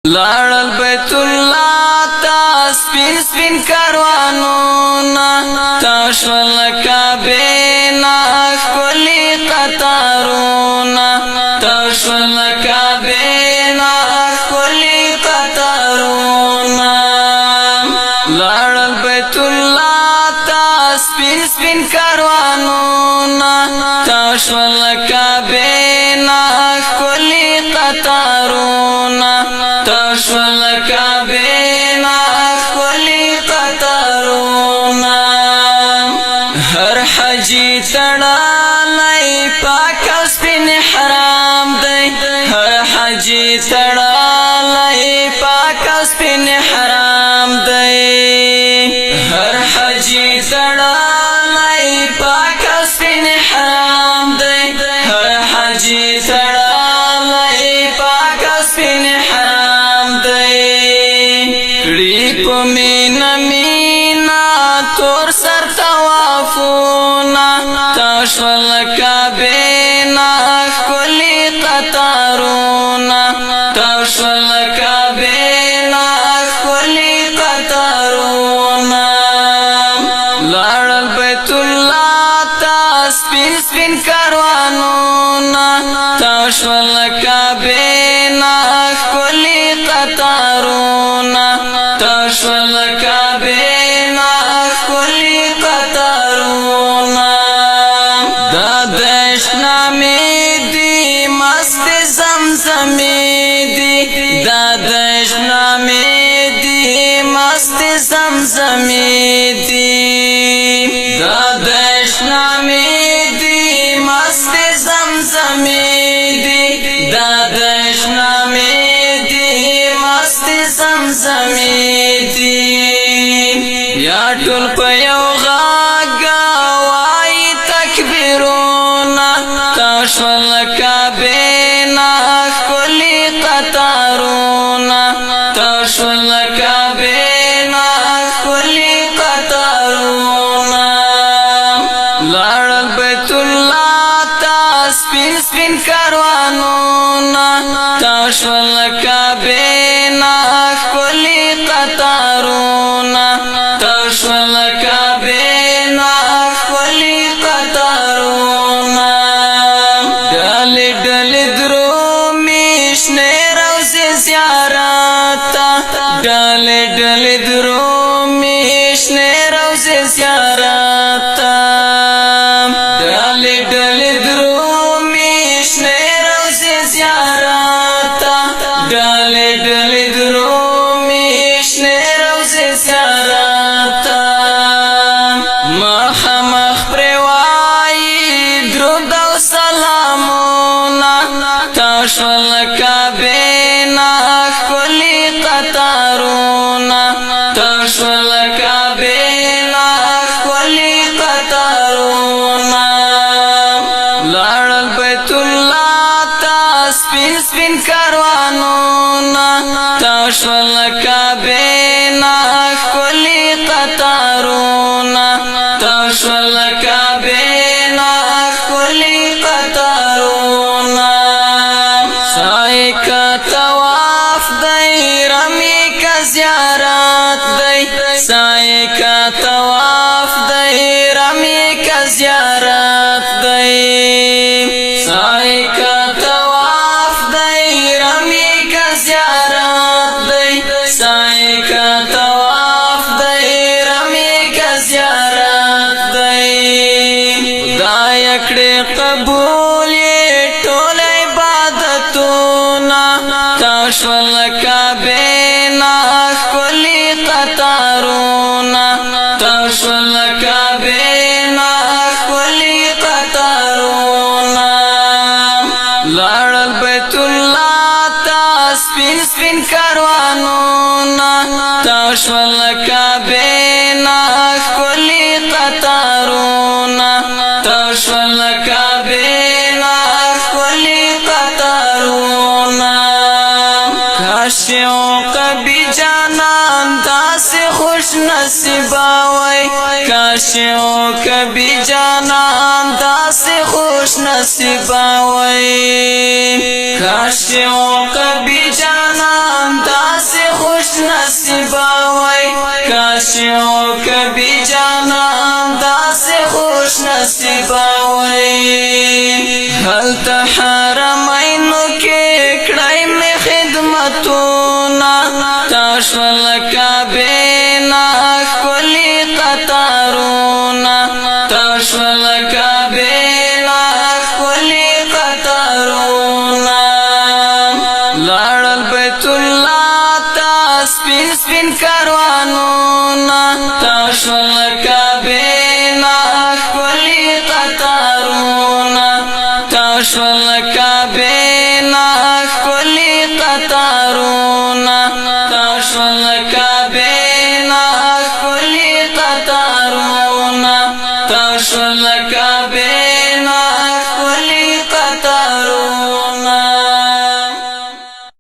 لارل بیت اللہ تا سپین سپین کاروانونا تاشول کعبینا کلی قطارونا تاشول کعبینا کلی قطارونا لارل بیت اللہ تا سپین سپین کاروانونا تاشول کعبینا کلی قطارونا تاشول کعبینا کلی قطارونا ہر حجی تڑالی پاک او سپین حرام دی ہر حجی تڑالی پاک او سپین حرام دی ہر حجی تڑالی پاک او سپین حرام دی ہر حجی تڑالی پاک او سپین حرام ریپ مینا مینا تور سر توافونا تاشول کعبینا کلی قطارونا تاشول کعبینا کلی قطارونا لارل بیت اللہ تا سپین سپین کاروانونا تاشول کعبینا کلی قطارونا تاشول کعبینا کلی قطارونا دا دشنامی دی مست زمزمی دی دا دشنامی دی مست زمزمی دی دا دشنامی دی مست زمزمی دی دا دشنامی دی مست زمزمی دی یا ټول په یو غاږ وایي تکبیرونه تاشول کعبینا کلی قطارونا تاشول کعبینا کلی قطارونا لارل بیت اللہ تا سپین سپین کاروانونا تاشول کعبینا کلی قطارونا تاشول کعبینا کلی قطارونا ڈالی ڈالی درومی شنے روزی زیارتا ڈالی ڈالی درومی شنے روزی زیارتا ڈالی ڈالی درومی شنے روزی زیارتا ڈالی ڈالی درومی شنے روزی زیارتا مخ مخ پروائی درود و سلامونا تاشول کعبینا کلی قطارونا تاشول کعبینا کلی قطارونا لارل بیت اللہ تا سپین سپین کاروانونا تاشول کعبینا کلی قطارونا تاشول کعبینا کلی قطارونا سائی کا طواف دی رمی کا زیارت دی سائی کا طواف دی رمی کا زیارت دی سائی کا طواف دی رمی کا زیارت دی سائی کا طواف دی رمی کا زیارت دی خدای کړې قبول یې ټول عبادتونه تاشول کعبینا کلی قطارونا تاشول کعبینا کلی قطارونا لارل بیت اللہ تا سپین سپین کاروانونا تاشول کعبینا کلی قطارونا تاشول کعبینا کلی قطارونا کاشیو کبھی جانان داس خوش نصیبا وی کاشیو کبھی جانان داس خوش نصیبا وی کاشیو کبھی جانان نصیبوي کاش یو کبي جانان داسې خوش نصیبوي هلته حرمینو کې کړی مې خدمتونه تا شول کعبېنا ښکلي قطارونه تا شول کعبېنا ښکلي قطارونه لاړل بیت الله ته سپین سپین کاروانونه تا شول کعبېنا ښکلي قطارونه تا شول کعبېنا ښکلي قطارونه